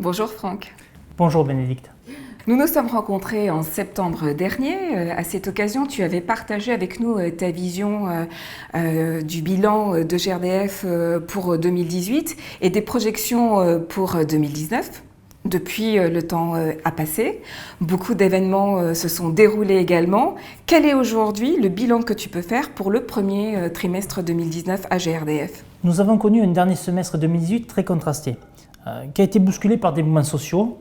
Bonjour Franck. Bonjour Bénédicte. Nous nous sommes rencontrés en septembre dernier. À cette occasion, tu avais partagé avec nous ta vision du bilan de GRDF pour 2018 et des projections pour 2019. Depuis, le temps a passé. Beaucoup d'événements se sont déroulés également. Quel est aujourd'hui le bilan que tu peux faire pour le premier trimestre 2019 à GRDF ? Nous avons connu un dernier semestre 2018 très contrasté, qui a été bousculé par des mouvements sociaux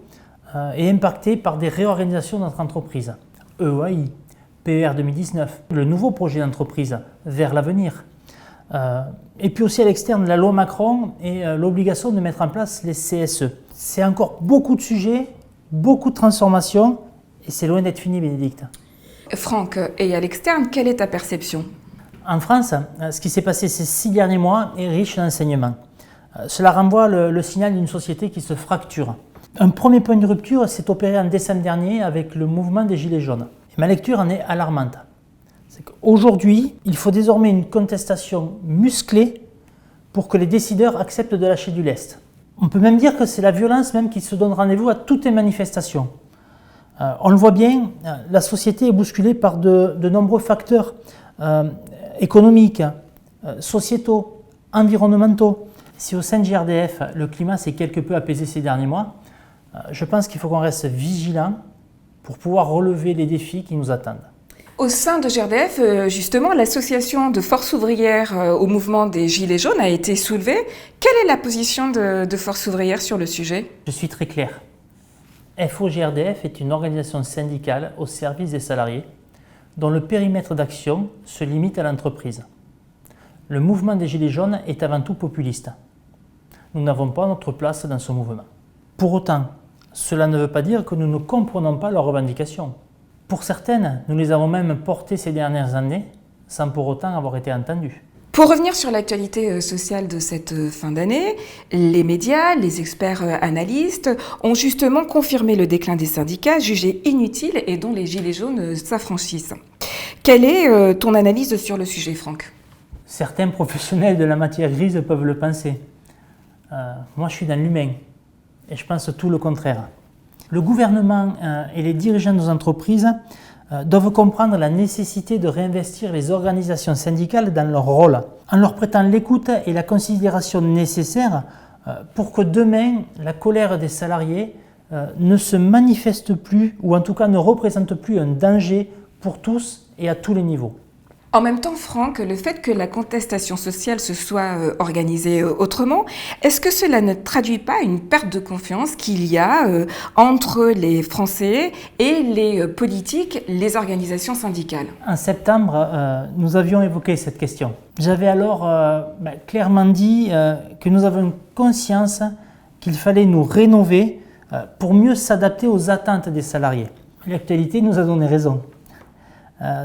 et impacté par des réorganisations de notre entreprise. EEAI, PER 2019, le nouveau projet d'entreprise vers l'avenir. Et puis aussi à l'externe, la loi Macron et l'obligation de mettre en place les CSE. C'est encore beaucoup de sujets, beaucoup de transformations et c'est loin d'être fini, Bénédicte. Franck, et à l'externe, quelle est ta perception ? En France, ce qui s'est passé ces 6 derniers mois est riche d'enseignements. Cela renvoie le signal d'une société qui se fracture. Un premier point de rupture s'est opéré en décembre dernier avec le mouvement des Gilets jaunes. Et ma lecture en est alarmante. C'est qu'aujourd'hui, il faut désormais une contestation musclée pour que les décideurs acceptent de lâcher du lest. On peut même dire que c'est la violence même qui se donne rendez-vous à toutes les manifestations. On le voit bien, la société est bousculée par de nombreux facteurs économiques, sociétaux, environnementaux. Si au sein de GRDF, le climat s'est quelque peu apaisé ces derniers mois, je pense qu'il faut qu'on reste vigilant pour pouvoir relever les défis qui nous attendent. Au sein de GRDF, justement, l'association de force ouvrière au mouvement des Gilets jaunes a été soulevée. Quelle est la position de force ouvrière sur le sujet ? Je suis très clair. FO-GRDF est une organisation syndicale au service des salariés dont le périmètre d'action se limite à l'entreprise. Le mouvement des Gilets jaunes est avant tout populiste. Nous n'avons pas notre place dans ce mouvement. Pour autant, cela ne veut pas dire que nous ne comprenons pas leurs revendications. Pour certaines, nous les avons même portées ces dernières années, sans pour autant avoir été entendus. Pour revenir sur l'actualité sociale de cette fin d'année, les médias, les experts analystes ont justement confirmé le déclin des syndicats jugés inutiles et dont les Gilets jaunes s'affranchissent. Quelle est ton analyse sur le sujet, Franck ? Certains professionnels de la matière grise peuvent le penser. Moi, je suis dans l'humain et je pense tout le contraire. Le gouvernement et les dirigeants de nos entreprises doivent comprendre la nécessité de réinvestir les organisations syndicales dans leur rôle, en leur prêtant l'écoute et la considération nécessaires pour que demain, la colère des salariés ne se manifeste plus, ou en tout cas ne représente plus un danger pour tous et à tous les niveaux. En même temps, Franck, le fait que la contestation sociale se soit organisée autrement, est-ce que cela ne traduit pas une perte de confiance qu'il y a entre les Français et les politiques, les organisations syndicales ? En septembre, nous avions évoqué cette question. J'avais alors clairement dit que nous avons conscience qu'il fallait nous rénover pour mieux s'adapter aux attentes des salariés. L'actualité nous a donné raison.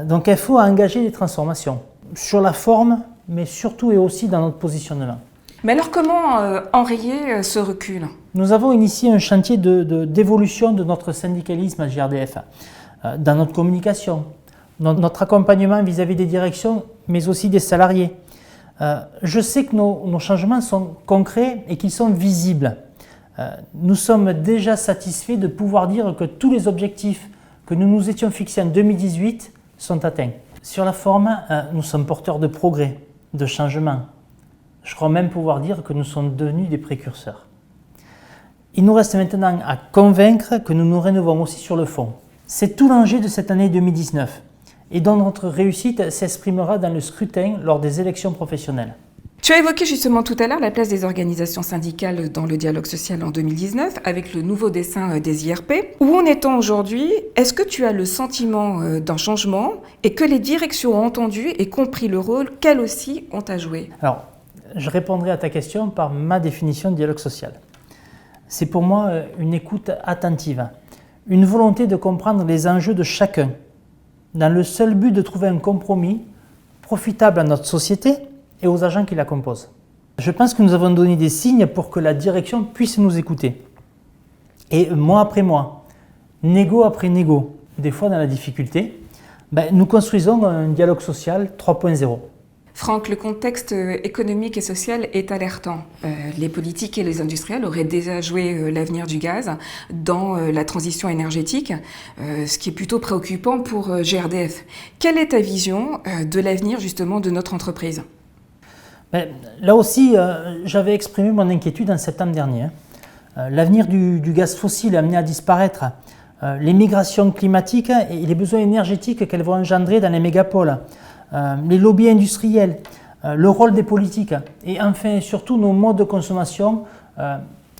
Donc il faut engager des transformations sur la forme, mais surtout et aussi dans notre positionnement. Mais alors comment enrayer ce recul ? Nous avons initié un chantier d'évolution de notre syndicalisme à GRDF, dans notre communication, dans notre accompagnement vis-à-vis des directions, mais aussi des salariés. Je sais que nos changements sont concrets et qu'ils sont visibles. Nous sommes déjà satisfaits de pouvoir dire que tous les objectifs que nous nous étions fixés en 2018 sont atteints. Sur la forme, nous sommes porteurs de progrès, de changements. Je crois même pouvoir dire que nous sommes devenus des précurseurs. Il nous reste maintenant à convaincre que nous nous rénovons aussi sur le fond. C'est tout l'enjeu de cette année 2019 et dont notre réussite s'exprimera dans le scrutin lors des élections professionnelles. Tu as évoqué justement tout à l'heure la place des organisations syndicales dans le dialogue social en 2019 avec le nouveau dessin des IRP. Où en est-on aujourd'hui ? Est-ce que tu as le sentiment d'un changement et que les directions ont entendu et compris le rôle qu'elles aussi ont à jouer ? Alors, je répondrai à ta question par ma définition de dialogue social. C'est pour moi une écoute attentive, une volonté de comprendre les enjeux de chacun, dans le seul but de trouver un compromis profitable à notre société et aux agents qui la composent. Je pense que nous avons donné des signes pour que la direction puisse nous écouter. Et mois après mois, négo après négo, des fois dans la difficulté, nous construisons un dialogue social 3.0. Franck, le contexte économique et social est alertant. Les politiques et les industriels auraient déjà joué l'avenir du gaz dans la transition énergétique, ce qui est plutôt préoccupant pour GRDF. Quelle est ta vision de l'avenir justement de notre entreprise ? Là aussi, j'avais exprimé mon inquiétude en septembre dernier. L'avenir du gaz fossile est amené à disparaître. Les migrations climatiques et les besoins énergétiques qu'elles vont engendrer dans les mégapoles, les lobbies industriels, le rôle des politiques et enfin et surtout nos modes de consommation,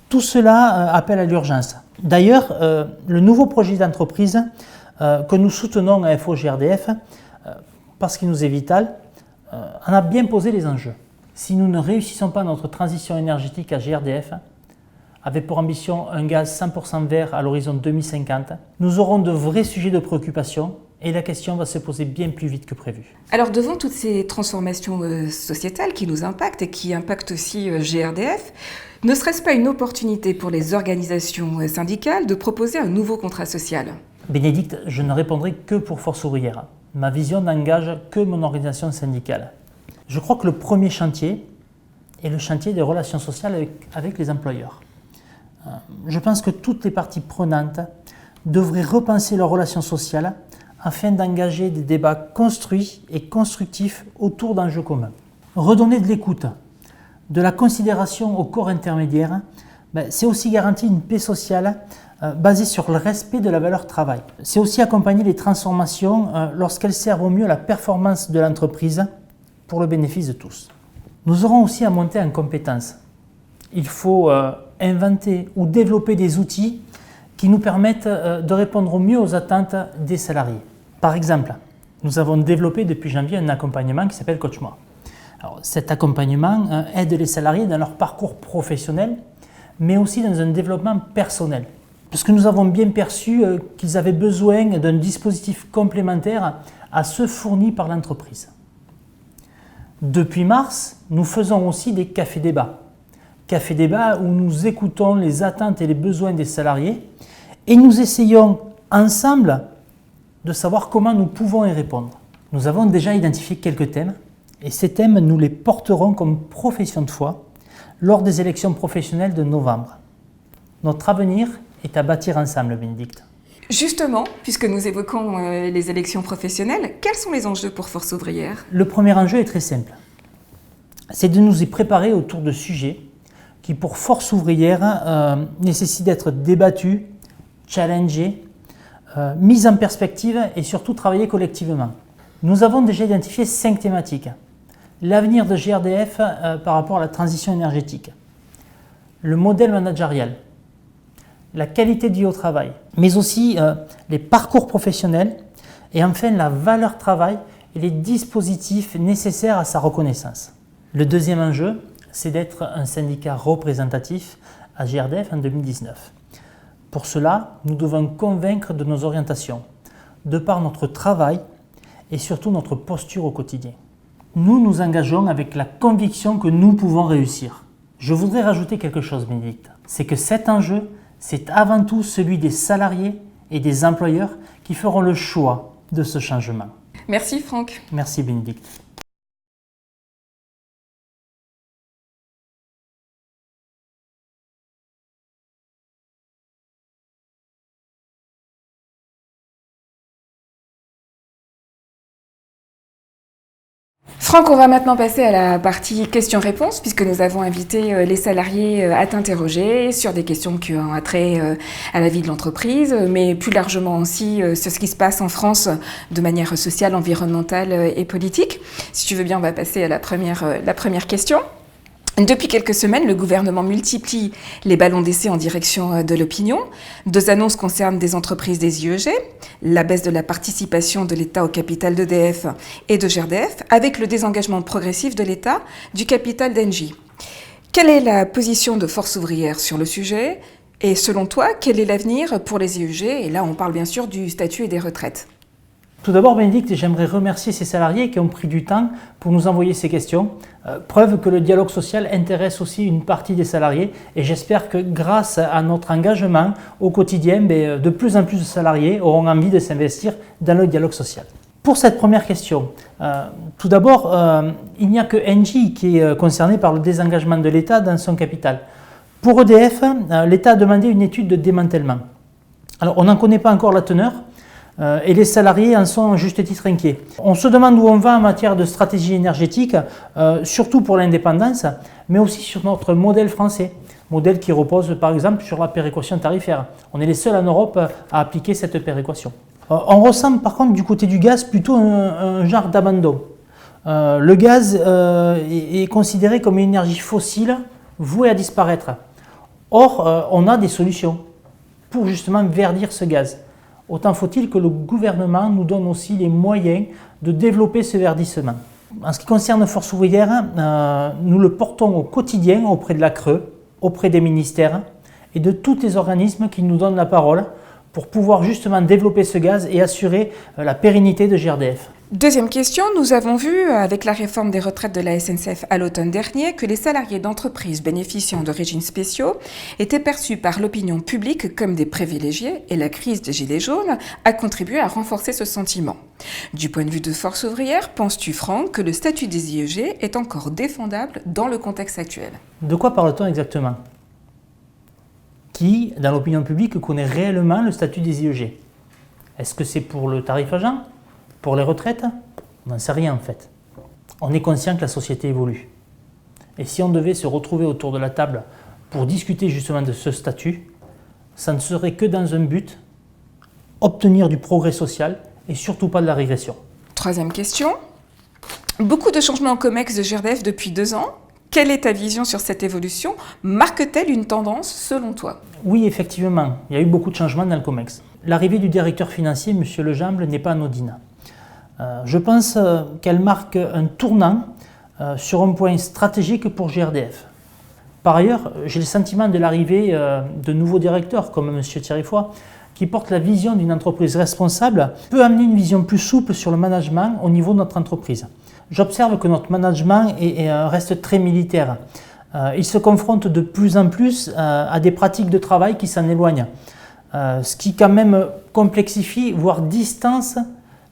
tout cela appelle à l'urgence. D'ailleurs, le nouveau projet d'entreprise que nous soutenons à FO-GRDF, parce qu'il nous est vital, en a bien posé les enjeux. Si nous ne réussissons pas notre transition énergétique à GRDF, avec pour ambition un gaz 100% vert à l'horizon 2050, nous aurons de vrais sujets de préoccupation et la question va se poser bien plus vite que prévu. Alors devant toutes ces transformations sociétales qui nous impactent et qui impactent aussi GRDF, ne serait-ce pas une opportunité pour les organisations syndicales de proposer un nouveau contrat social ? Bénédicte, je ne répondrai que pour Force ouvrière. Ma vision n'engage que mon organisation syndicale. Je crois que le premier chantier est le chantier des relations sociales avec les employeurs. Je pense que toutes les parties prenantes devraient repenser leurs relations sociales afin d'engager des débats construits et constructifs autour d'enjeux communs. Redonner de l'écoute, de la considération au corps intermédiaire, c'est aussi garantir une paix sociale basée sur le respect de la valeur travail. C'est aussi accompagner les transformations lorsqu'elles servent au mieux à la performance de l'entreprise pour le bénéfice de tous. Nous aurons aussi à monter en compétences. Il faut inventer ou développer des outils qui nous permettent de répondre au mieux aux attentes des salariés. Par exemple, nous avons développé depuis janvier un accompagnement qui s'appelle Coach Moi. Alors, cet accompagnement aide les salariés dans leur parcours professionnel, mais aussi dans un développement personnel. Parce que nous avons bien perçu qu'ils avaient besoin d'un dispositif complémentaire à ceux fournis par l'entreprise. Depuis mars, nous faisons aussi des cafés-débats. Cafés-débats où nous écoutons les attentes et les besoins des salariés et nous essayons ensemble de savoir comment nous pouvons y répondre. Nous avons déjà identifié quelques thèmes et ces thèmes, nous les porterons comme profession de foi lors des élections professionnelles de novembre. Notre avenir est à bâtir ensemble, Bénédicte. Justement, puisque nous évoquons les élections professionnelles, quels sont les enjeux pour Force ouvrière ? Le premier enjeu est très simple. C'est de nous y préparer autour de sujets qui, pour Force ouvrière, nécessitent d'être débattus, challengés, mis en perspective et surtout travaillés collectivement. Nous avons déjà identifié 5 thématiques. L'avenir de GRDF par rapport à la transition énergétique, le modèle managérial, la qualité de vie au travail, mais aussi les parcours professionnels et enfin la valeur travail et les dispositifs nécessaires à sa reconnaissance. Le deuxième enjeu, c'est d'être un syndicat représentatif à GRDF en 2019. Pour cela, nous devons convaincre de nos orientations, de par notre travail et surtout notre posture au quotidien. Nous nous engageons avec la conviction que nous pouvons réussir. Je voudrais rajouter quelque chose, Bénédicte. C'est que cet enjeu, c'est avant tout celui des salariés et des employeurs qui feront le choix de ce changement. Merci Franck. Merci Bénédicte. Franck, on va maintenant passer à la partie questions-réponses, puisque nous avons invité les salariés à t'interroger sur des questions qui ont attrait à la vie de l'entreprise, mais plus largement aussi sur ce qui se passe en France de manière sociale, environnementale et politique. Si tu veux bien, on va passer à la première question. Depuis quelques semaines, le gouvernement multiplie les ballons d'essai en direction de l'opinion. 2 annonces concernent des entreprises des IEG, la baisse de la participation de l'État au capital d'EDF et de GRDF, avec le désengagement progressif de l'État du capital d'Engie. Quelle est la position de Force ouvrière sur le sujet ? Et selon toi, quel est l'avenir pour les IEG ? Et là, on parle bien sûr du statut et des retraites. Tout d'abord, Bénédicte, j'aimerais remercier ces salariés qui ont pris du temps pour nous envoyer ces questions. Preuve que le dialogue social intéresse aussi une partie des salariés et j'espère que grâce à notre engagement au quotidien, de plus en plus de salariés auront envie de s'investir dans le dialogue social. Pour cette première question, tout d'abord, il n'y a que Engie qui est concerné par le désengagement de l'État dans son capital. Pour EDF, l'État a demandé une étude de démantèlement. Alors, on n'en connaît pas encore la teneur et les salariés en sont à juste titre inquiets. On se demande où on va en matière de stratégie énergétique, surtout pour l'indépendance, mais aussi sur notre modèle français, modèle qui repose par exemple sur la péréquation tarifaire. On est les seuls en Europe à appliquer cette péréquation. On ressent par contre du côté du gaz plutôt un genre d'abandon. Le gaz est considéré comme une énergie fossile vouée à disparaître. Or, on a des solutions pour justement verdir ce gaz. Autant faut-il que le gouvernement nous donne aussi les moyens de développer ce verdissement. En ce qui concerne Force ouvrière, nous le portons au quotidien auprès de la CRE, auprès des ministères et de tous les organismes qui nous donnent la parole pour pouvoir justement développer ce gaz et assurer la pérennité de GRDF. Deuxième question, nous avons vu avec la réforme des retraites de la SNCF à l'automne dernier que les salariés d'entreprises bénéficiant de régimes spéciaux étaient perçus par l'opinion publique comme des privilégiés et la crise des Gilets jaunes a contribué à renforcer ce sentiment. Du point de vue de Force ouvrière, penses-tu, Franck, que le statut des IEG est encore défendable dans le contexte actuel? De quoi parle-t-on exactement? Qui, dans l'opinion publique, connaît réellement le statut des IEG? Est-ce que c'est pour le tarif agent? Pour les retraites? On n'en sait rien en fait. On est conscient que la société évolue. Et si on devait se retrouver autour de la table pour discuter justement de ce statut, ça ne serait que dans un but, obtenir du progrès social et surtout pas de la régression. Troisième question. Beaucoup de changements en COMEX de GRDF depuis 2 ans. Quelle est ta vision sur cette évolution? Marque-t-elle une tendance selon toi? Oui, effectivement, il y a eu beaucoup de changements dans le COMEX. L'arrivée du directeur financier, M. Lejamble, n'est pas anodine. Je pense qu'elle marque un tournant sur un point stratégique pour GRDF. Par ailleurs, j'ai le sentiment de l'arrivée de nouveaux directeurs comme M. Thierry Foy, qui porte la vision d'une entreprise responsable, peut amener une vision plus souple sur le management au niveau de notre entreprise. J'observe que notre management reste très militaire. Il se confronte de plus en plus à des pratiques de travail qui s'en éloignent, ce qui quand même complexifie, voire distance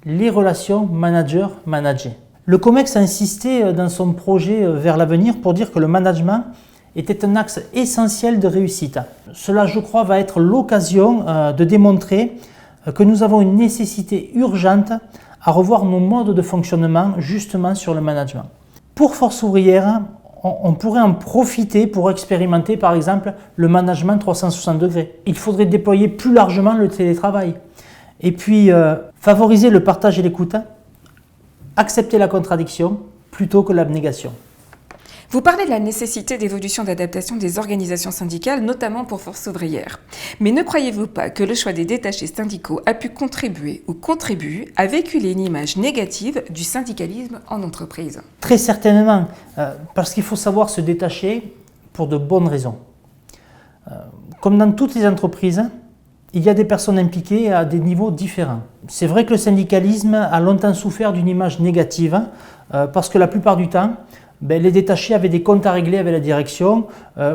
les relations manager-manager. Le COMEX a insisté dans son projet vers l'avenir pour dire que le management était un axe essentiel de réussite. Cela, je crois, va être l'occasion de démontrer que nous avons une nécessité urgente à revoir nos modes de fonctionnement justement sur le management. Pour Force ouvrière, on pourrait en profiter pour expérimenter par exemple le management 360 degrés. Il faudrait déployer plus largement le télétravail. Et puis, favoriser le partage et l'écoute, accepter la contradiction plutôt que l'abnégation. Vous parlez de la nécessité d'évolution d'adaptation des organisations syndicales, notamment pour Force ouvrière. Mais ne croyez-vous pas que le choix des détachés syndicaux a pu contribuer ou contribue à véhiculer une image négative du syndicalisme en entreprise? Très certainement, parce qu'il faut savoir se détacher pour de bonnes raisons. Comme dans toutes les entreprises, il y a des personnes impliquées à des niveaux différents. C'est vrai que le syndicalisme a longtemps souffert d'une image négative parce que la plupart du temps, les détachés avaient des comptes à régler avec la direction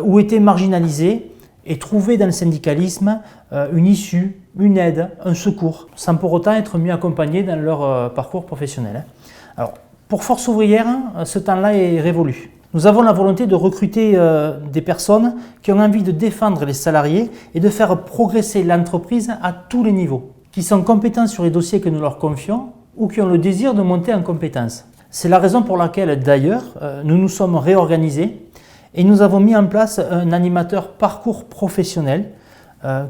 ou étaient marginalisés et trouvaient dans le syndicalisme une issue, une aide, un secours, sans pour autant être mieux accompagnés dans leur parcours professionnel. Alors, pour Force ouvrière, ce temps-là est révolu. Nous avons la volonté de recruter des personnes qui ont envie de défendre les salariés et de faire progresser l'entreprise à tous les niveaux, qui sont compétents sur les dossiers que nous leur confions ou qui ont le désir de monter en compétences. C'est la raison pour laquelle, d'ailleurs, nous nous sommes réorganisés et nous avons mis en place un animateur parcours professionnel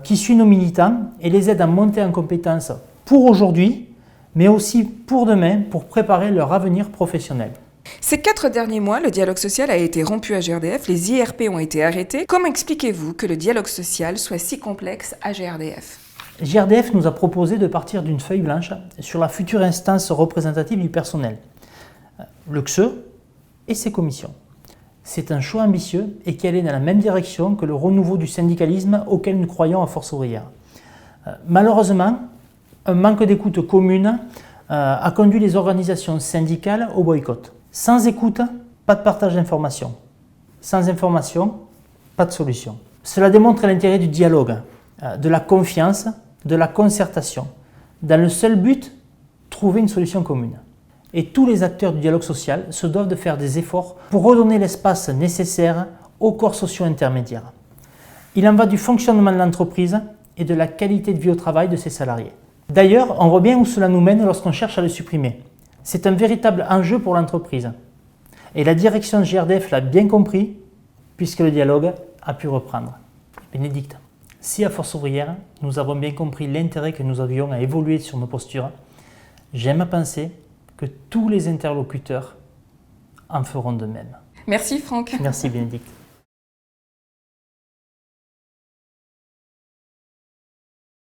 qui suit nos militants et les aide à monter en compétences pour aujourd'hui, mais aussi pour demain, pour préparer leur avenir professionnel. Ces 4 derniers mois, le dialogue social a été rompu à GRDF, les IRP ont été arrêtés. Comment expliquez-vous que le dialogue social soit si complexe à GRDF? GRDF nous a proposé de partir d'une feuille blanche sur la future instance représentative du personnel, le CSE et ses commissions. C'est un choix ambitieux et qui allait dans la même direction que le renouveau du syndicalisme auquel nous croyons à Force ouvrière. Malheureusement, un manque d'écoute commune a conduit les organisations syndicales au boycott. Sans écoute, pas de partage d'informations. Sans information, pas de solution. Cela démontre l'intérêt du dialogue, de la confiance, de la concertation, dans le seul but, trouver une solution commune. Et tous les acteurs du dialogue social se doivent de faire des efforts pour redonner l'espace nécessaire aux corps sociaux intermédiaires. Il en va du fonctionnement de l'entreprise et de la qualité de vie au travail de ses salariés. D'ailleurs, on voit bien où cela nous mène lorsqu'on cherche à le supprimer. C'est un véritable enjeu pour l'entreprise. Et la direction de GRDF l'a bien compris, puisque le dialogue a pu reprendre. Bénédicte, si à Force Ouvrière, nous avons bien compris l'intérêt que nous avions à évoluer sur nos postures, j'aime à penser que tous les interlocuteurs en feront de même. Merci Franck. Merci Bénédicte.